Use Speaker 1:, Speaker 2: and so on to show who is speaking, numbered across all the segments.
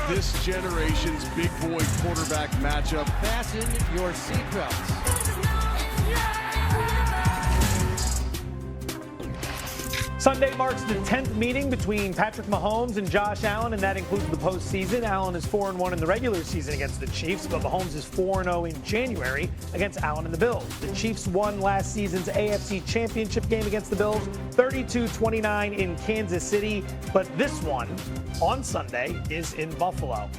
Speaker 1: this generation's big boy quarterback matchup.
Speaker 2: Fasten your seatbelts.
Speaker 3: Sunday marks the 10th meeting between Patrick Mahomes and Josh Allen, and that includes the postseason. Allen is 4-1 in the regular season against the Chiefs, but Mahomes is 4-0 in January against Allen and the Bills. The Chiefs won last season's AFC Championship game against the Bills, 32-29 in Kansas City, but this one on Sunday is in Buffalo.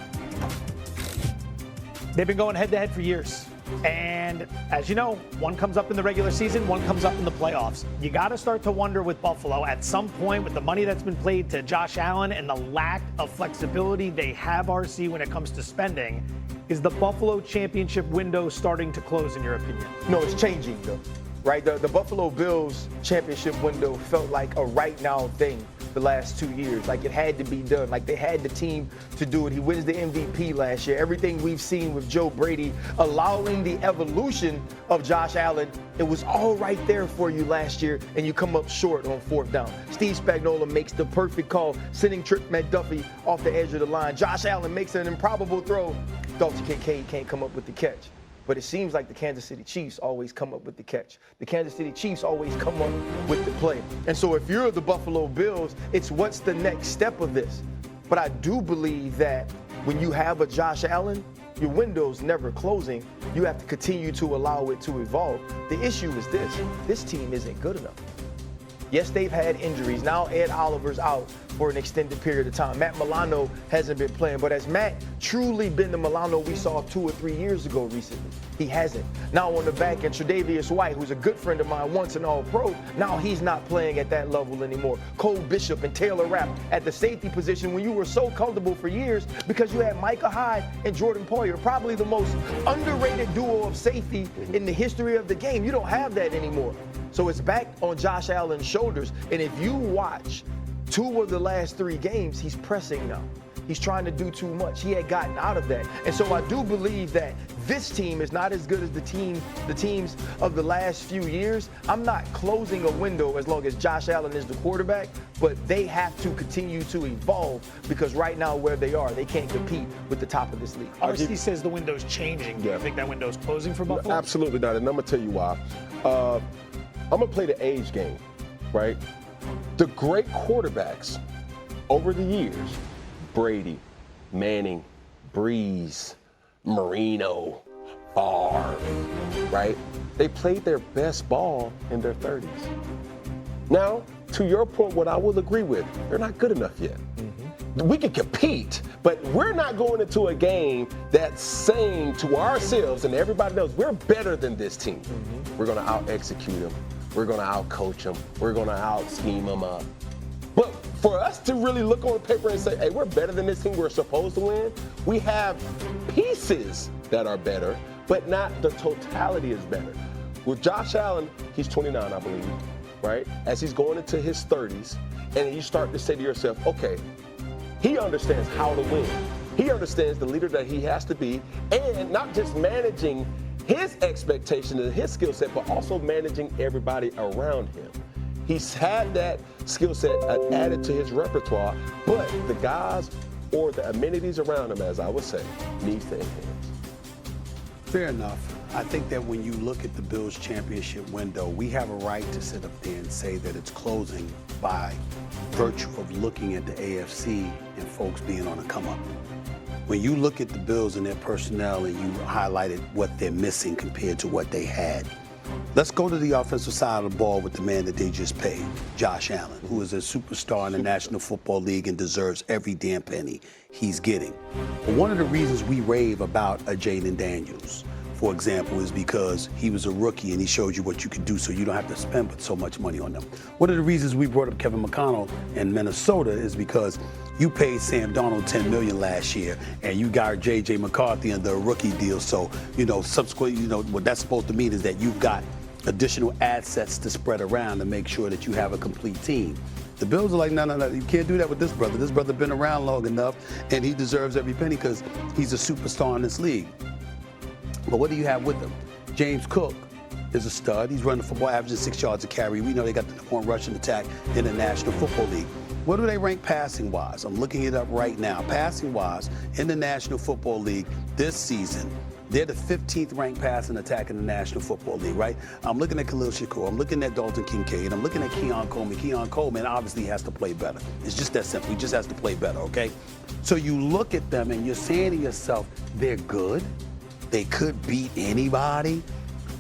Speaker 3: They've been going head-to-head for years. And as you know, one comes up in the regular season, one comes up in the playoffs. You got to start to wonder with Buffalo at some point, with the money that's been played to Josh Allen and the lack of flexibility they have, RC, when it comes to spending, is the Buffalo championship window starting to close, in your opinion?
Speaker 4: No, it's changing, though, right? The Buffalo Bills championship window felt like a right now thing the last 2 years. Like it had to be done. Like they had the team to do it. He wins the MVP last year. Everything we've seen with Joe Brady, allowing the evolution of Josh Allen, it was all right there for you last year, and you come up short on fourth down. Steve Spagnuolo makes the perfect call, sending Trent McDuffie off the edge of the line. Josh Allen makes an improbable throw. Dalton Kincaid can't come up with the catch. But it seems like the Kansas City Chiefs always come up with the catch. The Kansas City Chiefs always come up with the play. And so if you're the Buffalo Bills, it's what's the next step of this? But I do believe that when you have a Josh Allen, your window's never closing. You have to continue to allow it to evolve. The issue is this team isn't good enough. Yes, they've had injuries. Now Ed Oliver's out for an extended period of time. Matt Milano hasn't been playing, but has Matt truly been the Milano we saw 2 or 3 years ago recently? He hasn't. Now on the back end, Tre'Davious White, who's a good friend of mine, once an All-Pro, now he's not playing at that level anymore. Cole Bishop and Taylor Rapp at the safety position when you were so comfortable for years because you had Micah Hyde and Jordan Poyer, probably the most underrated duo of safety in the history of the game. You don't have that anymore. So it's back on Josh Allen's shoulders. And if you watch 2 of the last 3 games, he's pressing now. He's trying to do too much. He had gotten out of that. And so I do believe that this team is not as good as the teams of the last few years. I'm not closing a window as long as Josh Allen is the quarterback, but they have to continue to evolve because right now where they are, they can't compete with the top of this league.
Speaker 3: RC says the window's changing. Do you think that window's closing for Buffalo?
Speaker 5: Absolutely not, and I'm going to tell you why. I'm going to play the age game, right? The great quarterbacks over the years, Brady, Manning, Breeze, Marino, Favre, right? They played their best ball in their 30s. Now, to your point, what I will agree with, they're not good enough yet. We can compete, but we're not going into a game that's saying to ourselves and everybody else, we're better than this team. We're going to out-execute them. We're going to out-coach them. We're going to out-scheme them up. But for us to really look on paper and say, hey, we're better than this team we're supposed to win, we have pieces that are better, but not the totality is better. With Josh Allen, he's 29, I believe, right? As he's going into his 30s, and you start to say to yourself, okay, he understands how to win. He understands the leader that he has to be, and not just managing his expectations and his skill set, but also managing everybody around him. He's had that skill set added to his repertoire, but the guys or the amenities around him, as I would say, needs to enhance.
Speaker 6: Fair enough. I think that when you look at the Bills championship window, we have a right to sit up there and say that it's closing by virtue of looking at the AFC and folks being on a come up. When you look at the Bills and their personnel and you highlighted what they're missing compared to what they had, let's go to the offensive side of the ball with the man that they just paid, Josh Allen, who is a superstar in the National Football League and deserves every damn penny he's getting. But one of the reasons we rave about a Jaden Daniels, for example, is because he was a rookie and he showed you what you could do so you don't have to spend so much money on them. One of the reasons we brought up Kevin McConnell in Minnesota is because you paid Sam Darnold $10 million last year and you got J.J. McCarthy under a rookie deal. So, subsequently, what that's supposed to mean is that you've got additional assets to spread around to make sure that you have a complete team. The Bills are like, no, you can't do that with this brother. This brother been around long enough and he deserves every penny because he's a superstar in this league. But what do you have with them? James Cook is a stud. He's running the football, averaging 6 yards a carry. We know they got the #1 rushing attack in the National Football League. What do they rank passing-wise? I'm looking it up right now. Passing-wise, in the National Football League this season, they're the 15th ranked passing attack in the National Football League, right? I'm looking at Khalil Shakur. I'm looking at Dalton Kincaid. I'm looking at Keon Coleman. Keon Coleman obviously has to play better. It's just that simple. He just has to play better, okay? So you look at them and you're saying to yourself, they're good. They could beat anybody.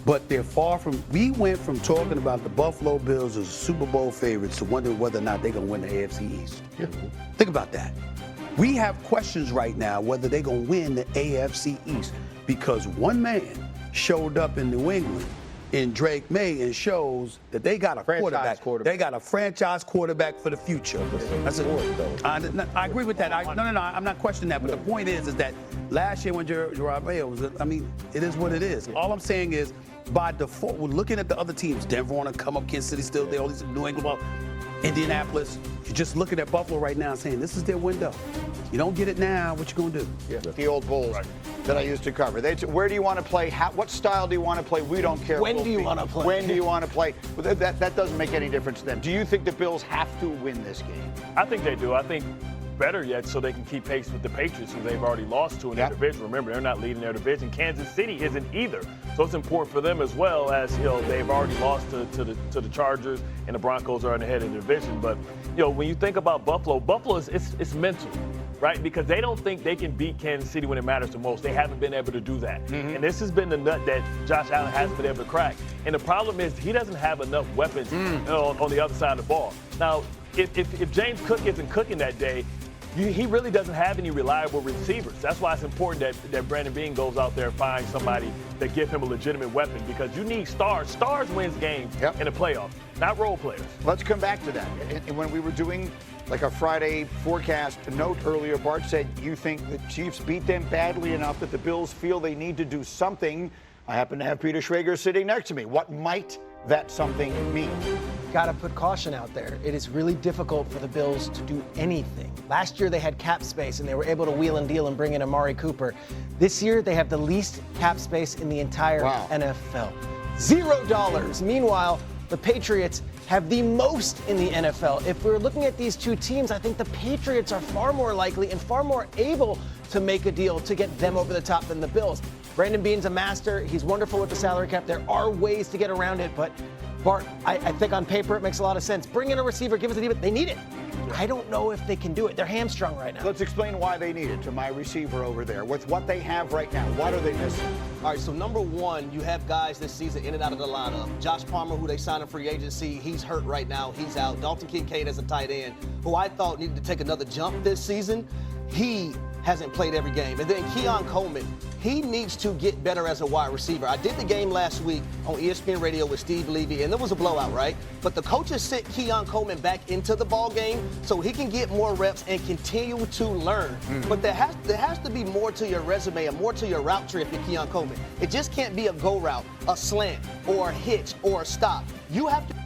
Speaker 6: But they're far from, we went from talking about the Buffalo Bills as Super Bowl favorites to wondering whether or not they're going to win the AFC East. Yeah. Think about that. We have questions right now whether they're going to win the AFC East because one man showed up in New England in Drake May and shows that they got a quarterback. They got a franchise quarterback for the future. That's I agree with that. No, I'm not questioning that. But the point is that last year when Gerard Mayo was, it is what it is. All I'm saying is, by default, we're looking at the other teams. Denver want to come up, Kansas City still there, all these New England, well, Indianapolis. You're just looking at Buffalo right now saying this is their window. You don't get it now, what you going to do?
Speaker 7: Yeah. The old Bulls that I used to cover. Where do you want to play? What style do you want to play? We don't care.
Speaker 2: When do you want to play?
Speaker 7: When do you want to play? That doesn't make any difference to them. Do you think the Bills have to win this game?
Speaker 8: I think they do. I think better yet so they can keep pace with the Patriots, who they've already lost to in their division. Remember, they're not leading their division. Kansas City isn't either. So it's important for them as well, as they've already lost to the Chargers, and the Broncos are in the head of the division. But when you think about Buffalo it's mental, right? Because they don't think they can beat Kansas City when it matters the most. They haven't been able to do that. Mm-hmm. And this has been the nut that Josh Allen hasn't been able to crack. And the problem is he doesn't have enough weapons on the other side of the ball. Now, if James Cook isn't cooking that day, he really doesn't have any reliable receivers. That's why it's important that Brandon Beane goes out there and finds somebody that give him a legitimate weapon, because you need stars. Stars wins games in the playoffs, not role players.
Speaker 7: Let's come back to that. And when we were doing like a Friday forecast note earlier, Bart said you think the Chiefs beat them badly enough that the Bills feel they need to do something. I happen to have Peter Schrager sitting next to me. What might that something mean?
Speaker 2: Got to put caution out there. It is really difficult for the Bills to do anything. Last year they had cap space and they were able to wheel and deal and bring in Amari Cooper. This year they have the least cap space in the entire NFL. $0. Meanwhile, the Patriots have the most in the NFL. If we're looking at these two teams, I think the Patriots are far more likely and far more able to make a deal to get them over the top than the Bills. Brandon Beane's a master. He's wonderful with the salary cap. There are ways to get around it, but Bart, I think on paper it makes a lot of sense. Bring in a receiver, give us a deal, but they need it. I don't know if they can do it. They're hamstrung right now.
Speaker 7: Let's explain why they need it to my receiver over there. With what they have right now, what are they missing?
Speaker 9: All right, so number one, you have guys this season in and out of the lineup. Josh Palmer, who they signed in free agency, he's hurt right now. He's out. Dalton Kincaid as a tight end, who I thought needed to take another jump this season. He hasn't played every game. And then Keon Coleman, he needs to get better as a wide receiver. I did the game last week on ESPN Radio with Steve Levy, and there was a blowout, right? But the coaches sent Keon Coleman back into the ball game so he can get more reps and continue to learn. But there has to be more to your resume and more to your route tree if you're Keon Coleman. It just can't be a go route, a slant, or a hitch, or a stop. You have to.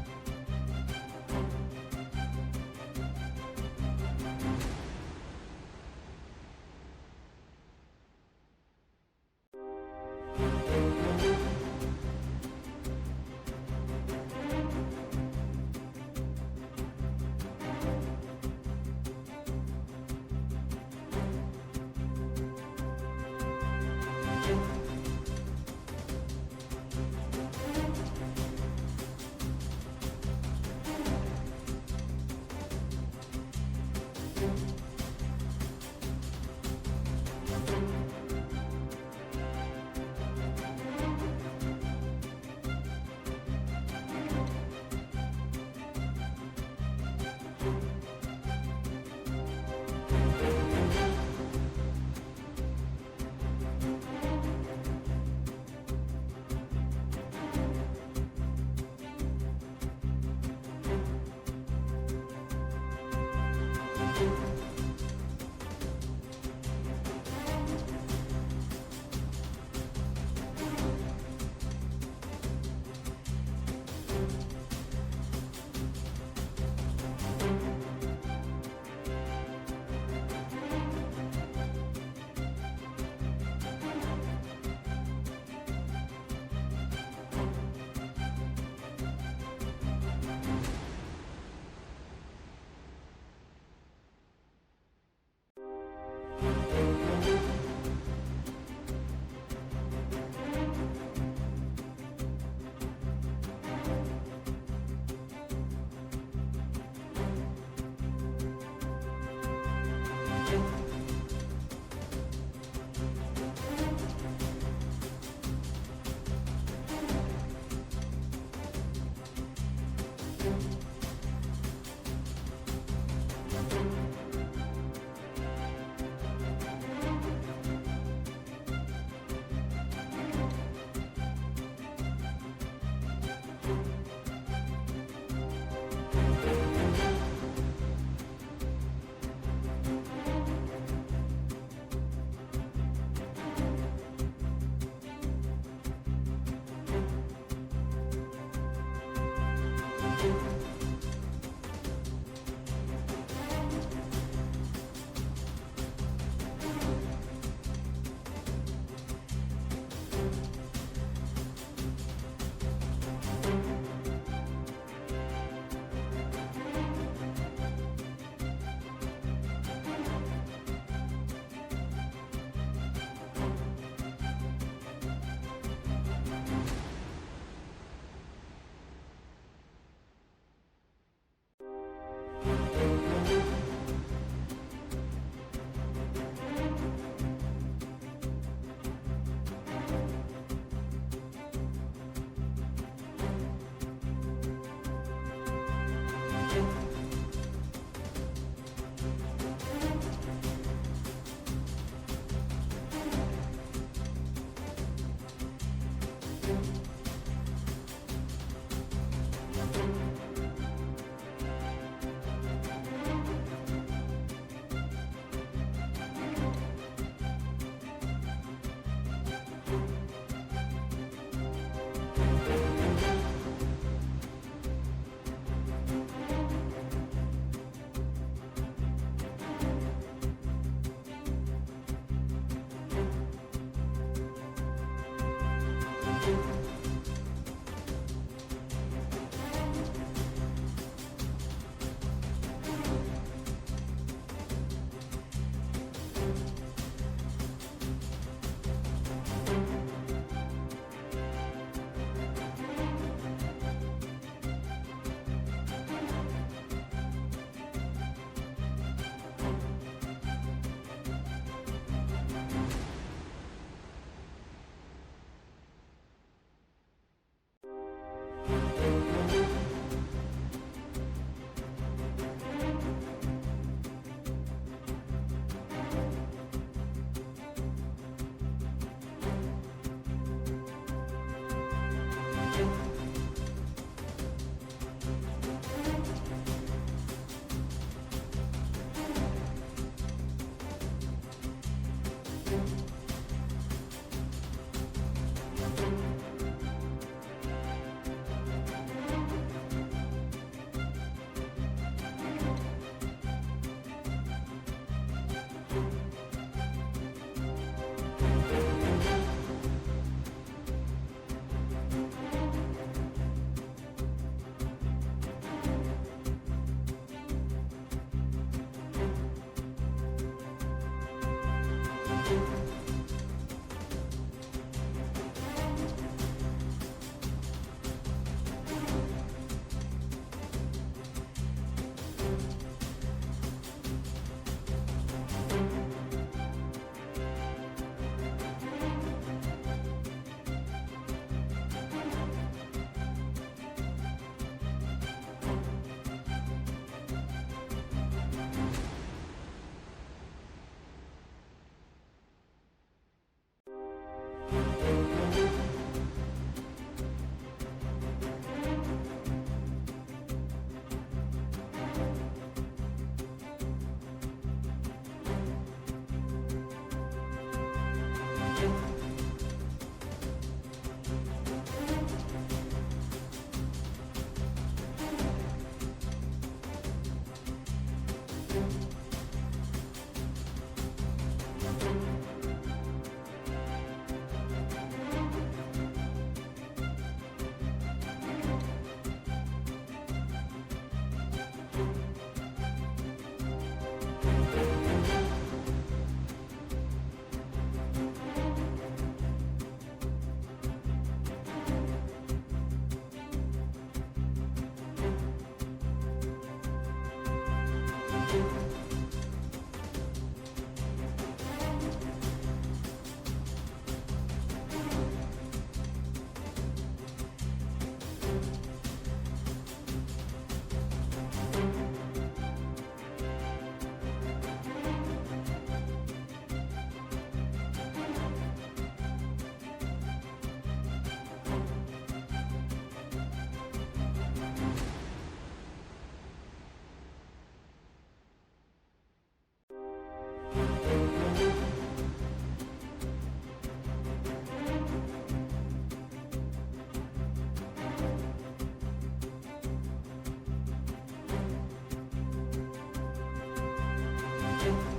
Speaker 7: Bye.